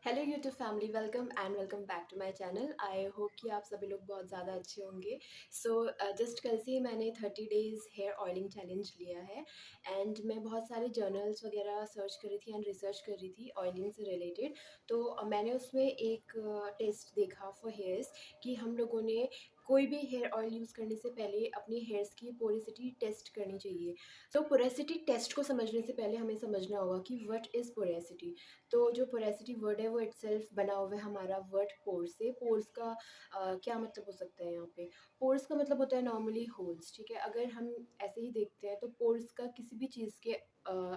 Hello YouTube family, welcome back to my channel. I hope कि आप सभी लोग बहुत ज़्यादा अच्छे होंगे। सो जस्ट कल से ही मैंने 30 डेज़ हेयर ऑयलिंग चैलेंज लिया है एंड मैं बहुत सारे जर्नल्स वगैरह सर्च कर रही थी एंड रिसर्च कर रही थी ऑयलिंग से रिलेटेड। तो मैंने उसमें एक टेस्ट देखा फॉर हेयर्स कि हम लोगों ने कोई भी हेयर ऑयल यूज़ करने से पहले अपनी हेयर्स की पोरेसिटी टेस्ट करनी चाहिए। तो पोरेसिटी टेस्ट को समझने से पहले हमें समझना होगा कि व्हाट इज़ पोरेसिटी। तो जो पोरेसिटी वर्ड है वो इटसेल्फ बना हुआ है हमारा वर्ड पोर्स से। पोर्स का क्या मतलब हो सकता है यहाँ पे? पोर्स का मतलब होता है नॉर्मली होल्स, ठीक है? अगर हम ऐसे ही देखते हैं तो पोर्स का किसी भी चीज़ के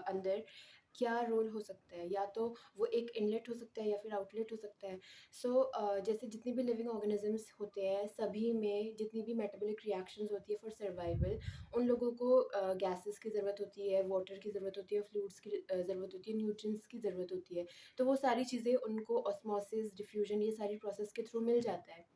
अंदर क्या रोल हो सकता है, या तो वो एक इनलेट हो सकता है या फिर आउटलेट हो सकता है। जैसे जितनी भी लिविंग ऑर्गेनिजम्स होते हैं सभी में जितनी भी मेटाबॉलिक रिएक्शंस होती है फॉर सर्वाइवल, उन लोगों को गैसेस की ज़रूरत होती है, वाटर की ज़रूरत होती है, फ्लूइड्स की ज़रूरत होती है, न्यूट्रिएंट्स की ज़रूरत होती है। तो वो सारी चीज़ें उनको ऑस्मोसिस, डिफ्यूजन, ये सारी प्रोसेस के थ्रू मिल जाता है।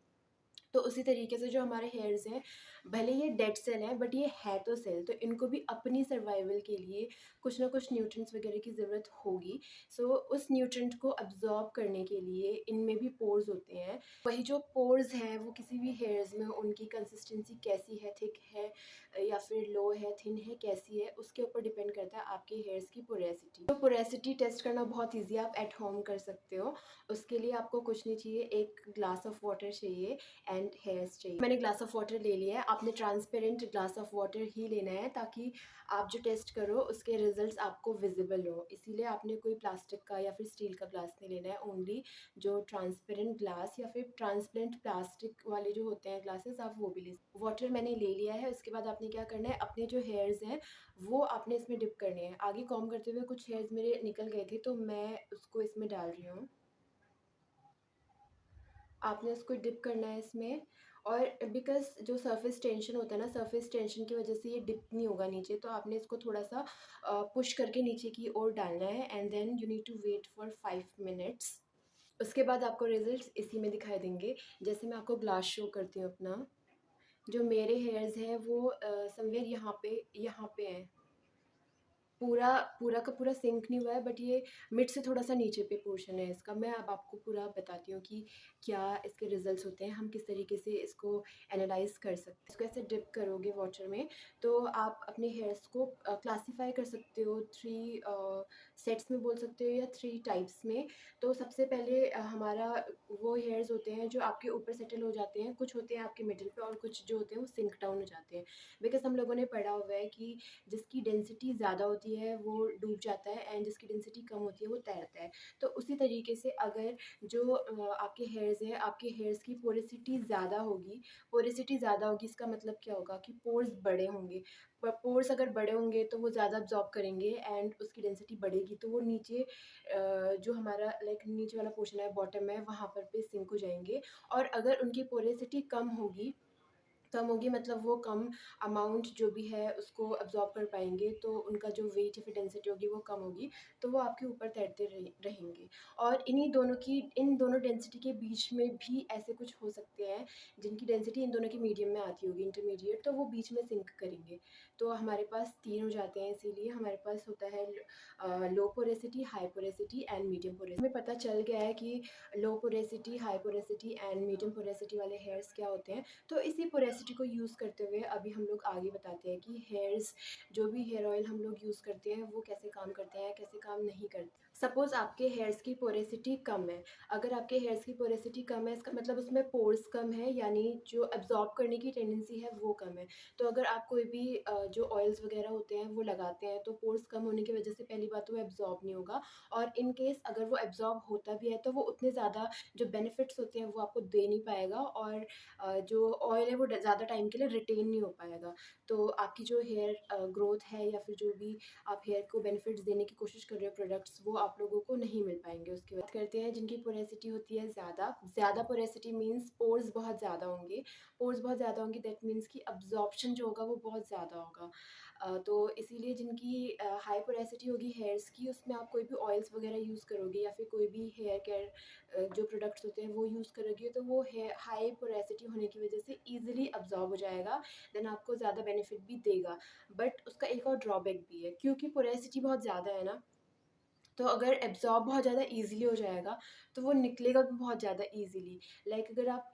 तो उसी तरीके से जो हमारे हेयर्स हैं, भले ये डेड सेल हैं बट ये है तो सेल, तो इनको भी अपनी सर्वाइवल के लिए कुछ ना कुछ न्यूट्रिएंट्स वगैरह की ज़रूरत होगी। उस न्यूट्रिएंट को अब्ज़ॉर्ब करने के लिए इनमें भी पोर्स होते हैं। वही जो पोर्स हैं वो किसी भी हेयर्स में उनकी कंसिस्टेंसी कैसी है, थिक है या फिर लो है, थिन है, कैसी है, उसके ऊपर डिपेंड करता है आपके हेयर्स की पोरेसिटी। तो पोरेसिटी टेस्ट करना बहुत ईज़ी है, आप एट होम कर सकते हो। उसके लिए आपको कुछ नहीं चाहिए, एक ग्लास ऑफ वाटर चाहिए एंड हेयर्स चाहिए। मैंने ग्लास ऑफ वाटर ले लिया है। आपने ट्रांसपेरेंट ग्लास ऑफ वाटर ही लेना है ताकि आप जो टेस्ट करो उसके रिजल्ट्स आपको विजिबल हो। इसीलिए आपने कोई प्लास्टिक का या फिर स्टील का ग्लास नहीं लेना है, ओनली जो ट्रांसपेरेंट ग्लास या फिर ट्रांसपेरेंट प्लास्टिक वाले जो होते हैं ग्लासेस, आप वो भी ले। वाटर मैंने ले लिया है। उसके बाद आपने क्या करना है, अपने जो हेयर्स हैं वो आपने इसमें डिप करने हैं। आगे कॉम्ब करते हुए कुछ हेयर्स मेरे निकल गए थे तो मैं उसको इसमें डाल रही हूँ। आपने उसको डिप करना है इसमें। और बिकॉज़ जो सरफेस टेंशन होता है ना, सरफेस टेंशन की वजह से ये डिप नहीं होगा नीचे, तो आपने इसको थोड़ा-सा पुश करके नीचे की ओर डालना है and then you need to wait for 5 minutes. उसके बाद आपको रिज़ल्ट्स इसी में दिखाई देंगे। जैसे मैं आपको ग्लास शो करती हूँ अपना। जो मेरे हेयर्स हैं वो समवेयर यहाँ पे हैं। पूरा पूरा का पूरा सिंक नहीं हुआ है बट ये मिड से थोड़ा-सा नीचे पे पोर्शन है इसका। मैं अब आपको पूरा बताती हूँ कि क्या इसके रिज़ल्ट्स होते हैं, हम किस तरीके से इसको एनालाइज़ कर सकते हैं। इसको ऐसे डिप करोगे वाटर में तो आप अपने हेयर्स को क्लासिफ़ाई कर सकते हो 3 सेट्स में बोल सकते हो या 3 टाइप्स में। तो सबसे पहले हमारा वो हेयर्स होते हैं जो आपके ऊपर सेटल हो जाते हैं, कुछ होते हैं आपके मिडल पे और कुछ जो होते हैं वो सिंक डाउन हो जाते हैं। बिकॉज़ हम लोगों ने पढ़ा हुआ है कि जिसकी डेंसिटी ज़्यादा होती है वो डूब जाता है एंड जिसकी डेंसिटी कम होती है वो तैरता है। तो उसी तरीके से अगर जो आपके हेयर्स हैं, आपके हेयर्स की पोरेसिटी ज़्यादा होगी, इसका मतलब क्या होगा कि पोर्स बड़े होंगे। पोर्स अगर बड़े होंगे तो वो ज़्यादा अब्ज़ॉर्ब करेंगे एंड उसकी डेंसिटी बढ़ेगी, तो वो नीचे जो हमारा लाइक नीचे वाला पोर्शन है, बॉटम है, वहाँ पर पे सिंक हो जाएँगे। और अगर उनकी पोरेसिटी कम होगी मतलब वो कम अमाउंट जो भी है उसको अब्ज़ॉर्ब कर पाएँगे, तो उनका जो वेट या फिर डेंसिटी होगी वो कम होगी, तो वो आपके ऊपर तैरते रहेंगे। और इन दोनों डेंसिटी के बीच में भी ऐसे कुछ हो सकते हैं, जिनकी डेंसिटी इन दोनों के मीडियम में आती होगी, इंटरमीडिएट, तो वो बीच में सिंक करेंगे। तो हमारे पास 3 हो जाते हैं, इसीलिए हमारे पास होता है low porosity, high porosity and medium porosity. हमें पता चल गया है कि low porosity, high porosity and medium porosity वाले हेयर्स क्या होते हैं। तो इसी पोरेसिटी को यूज़ करते हुए अभी हम लोग आगे बताते हैं कि जो भी हेयर ऑयल हम लोग यूज़ करते हैं वो कैसे काम करते हैं, कैसे काम नहीं करते। सपोज़ आपके हेयर्स की पोरेसिटी कम है। अगर आपके हेयर्स की पोरेसिटी कम है इसका मतलब उसमें पोर्स कम है, यानी जो अब्ज़ॉर्ब करने की टेंडेंसी है वो कम है। तो अगर आप कोई भी जो ऑयल्स वगैरह होते हैं वो लगाते हैं तो पोर्स कम होने की वजह से पहली बात तो वो अब्ज़ॉर्ब नहीं होगा, और इन केस अगर वो अब्ज़ॉर्ब होता भी है तो वो उतने ज़्यादा जो बेनिफिट्स होते हैं वो आपको दे नहीं पाएगा, और जो ऑयल है वो ज़्यादा टाइम के लिए रिटेन नहीं हो पाएगा। तो आपकी जो हेयर ग्रोथ है या फिर जो भी आप हेयर को बेनिफिट्स देने की कोशिश कर रहे हो प्रोडक्ट्स, वो आप लोगों को नहीं मिल पाएँगे। उसकी बात करते हैं जिनकी पोरेसिटी होती है ज़्यादा पोरेसिटी मीन्स पोर्स बहुत ज़्यादा होंगे। पोर्स बहुत ज़्यादा होंगे दैट मीन्स कि अब्ज़ॉर्प्शन जो होगा वो बहुत ज़्यादा होगा। तो इसीलिए जिनकी हाई पोरेसिटी होगी हेयर्स की, उसमें आप कोई भी ऑयल्स वगैरह यूज़ करोगे या फिर कोई भी हेयर केयर जो प्रोडक्ट्स होते हैं वो यूज़ करोगे तो वो हाई पोरेसिटी होने की वजह से ईज़िली अब्ज़ॉर्ब हो जाएगा, देन आपको ज़्यादा बेनिफिट भी देगा। बट उसका एक और ड्रॉबैक भी है, क्योंकि पोरेसिटी बहुत ज़्यादा है ना, तो अगर एब्ज़ॉर्ब बहुत ज़्यादा ईज़िली हो जाएगा, तो वो निकलेगा भी बहुत ज़्यादा ईज़िली। लाइक अगर आप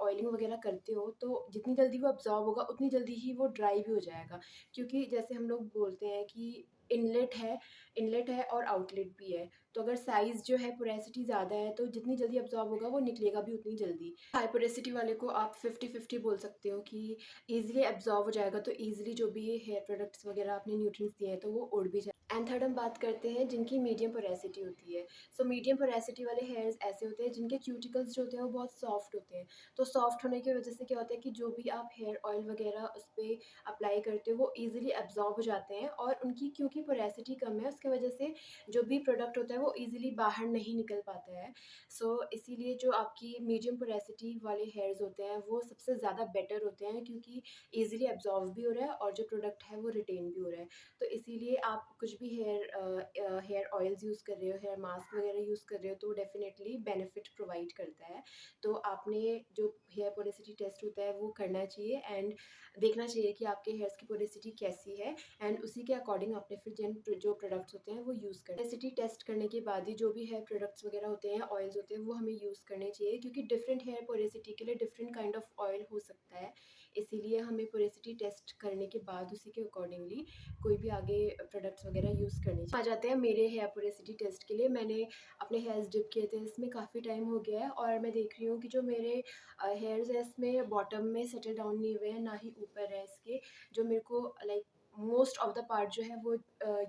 ऑयलिंग वग़ैरह करते हो, तो जितनी जल्दी वो एब्ज़ॉर्ब होगा, उतनी जल्दी ही वो ड्राई भी हो जाएगा। क्योंकि जैसे हम लोग बोलते हैं कि इनलेट है और आउटलेट भी है। तो अगर साइज़ जो है पोरेसिटी ज़्यादा है, तो जितनी जल्दी एब्ज़ॉर्ब होगा, वो निकलेगा भी उतनी जल्दी। हाई पोरेसिटी वाले को आप 50-50 बोल सकते हो कि ईज़िली एब्ज़ॉर्ब हो जाएगा, तो ईज़िली जो भी ये हेयर प्रोडक्ट्स वग़ैरह आपने न्यूट्रिएंट्स दिए हैं, तो वो उड़ भी जाए। एंड थर्ड हम बात करते हैं जिनकी मीडियम पोरेसिटी होती है। सो मीडियम पोरेसिटी वाले हेयर्स ऐसे होते हैं जिनके क्यूटिकल्स जो होते हैं वो बहुत सॉफ्ट होते हैं। तो सॉफ्ट होने की वजह से क्या होता है कि जो भी आप हेयर ऑयल वगैरह उस पे अप्लाई करते हो वो ईज़िली एब्ज़ॉर्ब हो जाते हैं, और उनकी क्योंकि पोरेसिटी कम है उसकी वजह से जो भी प्रोडक्ट होता है वो ईज़िली बाहर नहीं निकल पाता है। सो इसीलिए जो आपकी मीडियम पोरेसिटी वाले हेयर्स होते हैं वो सबसे ज़्यादा बेटर होते हैं, क्योंकि ईज़िली एब्ज़ॉर्ब भी हो रहा है और जो प्रोडक्ट है वो रिटेन भी हो रहा है। तो इसीलिए आप कुछ भी हेयर ऑयल्स यूज़ कर रहे हो, हेयर मास्क वगैरह यूज़ कर रहे हो, तो डेफ़िनेटली बेनिफिट प्रोवाइड करता है। तो आपने जो हेयर पोरेसिटी टेस्ट होता है वो करना चाहिए, एंड देखना चाहिए कि आपके हेयर्स की पोरेसिटी कैसी है, एंड उसी के अकॉर्डिंग आपने फिर जो प्रोडक्ट्स होते हैं वो यूज़ करना। पोरेसिटी टेस्ट करने के बाद ही जो भी हेयर प्रोडक्ट्स वगैरह होते हैं, ऑयल्स होते हैं, वो हमें यूज़ करने चाहिए, क्योंकि डिफरेंट हेयर पोरेसिटी के लिए डिफरेंट काइंड ऑफ ऑयल हो सकता है। इसीलिए हमें पोरेसिटी टेस्ट करने के बाद उसी के अकॉर्डिंगली कोई भी आगे प्रोडक्ट्स वगैरह यूज़ करनी चाहिए। आ जाते हैं मेरे हेयर पोरेसिटी टेस्ट के लिए। मैंने अपने हेयर्स डिप किए थे, इसमें काफ़ी टाइम हो गया है, और मैं देख रही हूँ कि जो मेरे हेयर्स हैं इसमें बॉटम में सेटल डाउन नहीं हुए हैं, ना ही ऊपर है इसके। जो मेरे को like most of the part जो है वो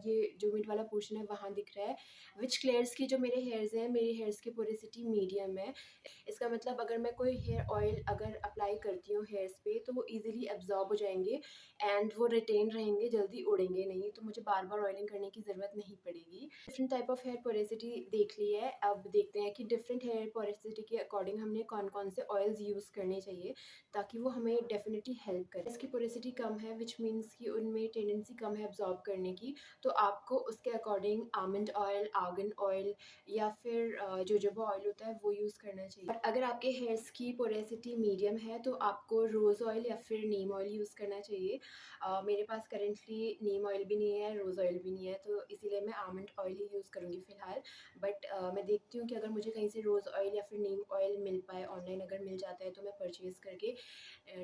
ये जो मिड वाला पोर्शन है वहाँ दिख रहा है, विच क्लियर्स की जो मेरे हेयर्स हैं, मेरे हेयर्स की पोरेसिटी मीडियम है। इसका मतलब अगर मैं कोई हेयर ऑयल अगर अप्लाई करती हूँ हेयर्स पे, तो वो ईज़िली एब्ज़ॉर्ब हो जाएँगे, एंड वो रिटेन रहेंगे, जल्दी उड़ेंगे नहीं, तो मुझे बार-बार ऑयलिंग करने की ज़रूरत नहीं पड़ेगी। Different type of hair porosity देख ली है, अब देखते हैं कि डिफरेंट हेयर पोरेसिटी के अकॉर्डिंग हमने कौन-कौन से ऑयल्स यूज़ करने चाहिए, ताकि वो हमें डेफ़िनिटली हेल्प करें। इसकी पोरेसिटी कम है, व्हिच मीन्स कि उनमें टेंडेंसी कम है एब्ज़ॉर्ब करने की, तो आपको उसके according almond oil, argan oil, या फिर जोजोबा ऑयल होता है वो यूज़ करना चाहिए। बट अगर आपके हेयर्स की पोरेसिटी मीडियम है, तो आपको रोज़ ऑयल या फिर नीम ऑयल यूज़ करना चाहिए। मेरे पास करेंटली नीम ऑयल भी नहीं है, रोज़ ऑयल भी नहीं है, तो इसीलिए मैं आलमंड ऑयल ही यूज़ करूँगी फ़िलहाल। बट मैं देखती हूँ कि अगर मुझे कहीं से रोज़ ऑयल या फिर नीम ऑयल मिल पाए, ऑनलाइन अगर मिल जाता है, तो मैं परचेज़ करके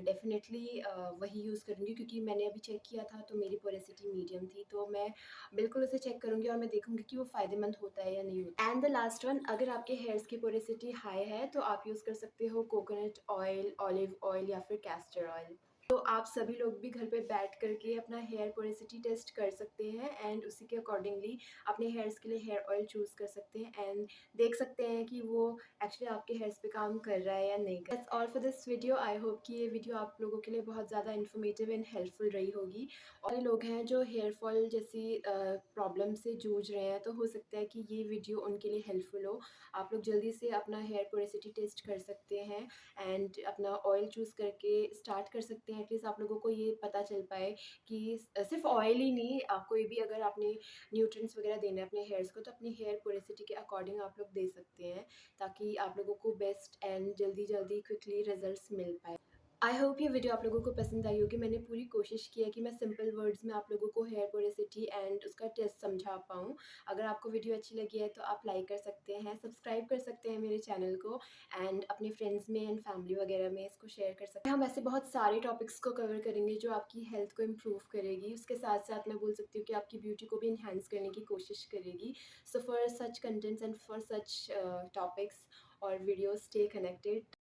डेफ़िनेटली वही यूज़ करूँगी, क्योंकि मैंने अभी चेक किया था तो मेरी पोरेसिटी मीडियम थी, तो मैं बिल्कुल उसे चेक करूँगी और मैं देखूँगी कि वो फ़ायदेमंद होता है या नहीं होता। एंड द लास्ट वन, अगर आपके हेयर्स की पोरेसिटी हाई है, तो आप यूज़ कर सकते हो कोकोनट ऑयल, ऑलिव ऑयल, या फिर कैस्टर ऑयल। तो आप सभी लोग भी घर पे बैठ करके अपना हेयर पोरेसिटी टेस्ट कर सकते हैं, एंड उसी के अकॉर्डिंगली अपने हेयर्स के लिए हेयर ऑयल चूज़ कर सकते हैं, एंड देख सकते हैं कि वो एक्चुअली आपके हेयर्स पे काम कर रहा है या नहीं कर रहा है। That's all for this video. I hope कि ये वीडियो आप लोगों के लिए बहुत ज़्यादा इन्फॉर्मेटिव एंड हेल्पफुल रही होगी। और लोग हैं जो हेयर फॉल जैसी प्रॉब्लम से जूझ रहे हैं, तो हो सकता है कि ये वीडियो उनके लिए हेल्पफुल हो। आप लोग जल्दी से अपना हेयर पोरेसिटी टेस्ट कर सकते हैं, एंड अपना ऑयल चूज़ करके स्टार्ट कर सकते हैं। एटलीस्ट आप लोगों को ये पता चल पाए कि सिर्फ ऑयल ही नहीं, कोई भी अगर आपने न्यूट्रिएंट्स वगैरह देना है अपने हेयर्स को, तो अपनी हेयर पोरेसिटी के अकॉर्डिंग आप लोग दे सकते हैं, ताकि आप लोगों को बेस्ट एंड जल्दी क्विकली रिजल्ट्स मिल पाए। आई होप ये वीडियो आप लोगों को पसंद आई होगी। मैंने पूरी कोशिश की है कि मैं सिंपल वर्ड्स में आप लोगों को हेयर पोरेसिटी एंड उसका टेस्ट समझा पाऊँ। अगर आपको वीडियो अच्छी लगी है तो आप लाइक कर सकते हैं, सब्सक्राइब कर सकते हैं मेरे चैनल को, एंड अपने फ्रेंड्स में एंड फैमिली वगैरह में इसको शेयर कर सकते हैं। हम ऐसे बहुत सारे टॉपिक्स को कवर करेंगे जो आपकी हेल्थ को इम्प्रूव करेगी। उसके साथ-साथ मैं बोल सकती हूँ कि आपकी ब्यूटी को भी एनहांस करने की कोशिश करेगी। So for such contents and for such topics और वीडियोज़, स्टे कनेक्टेड।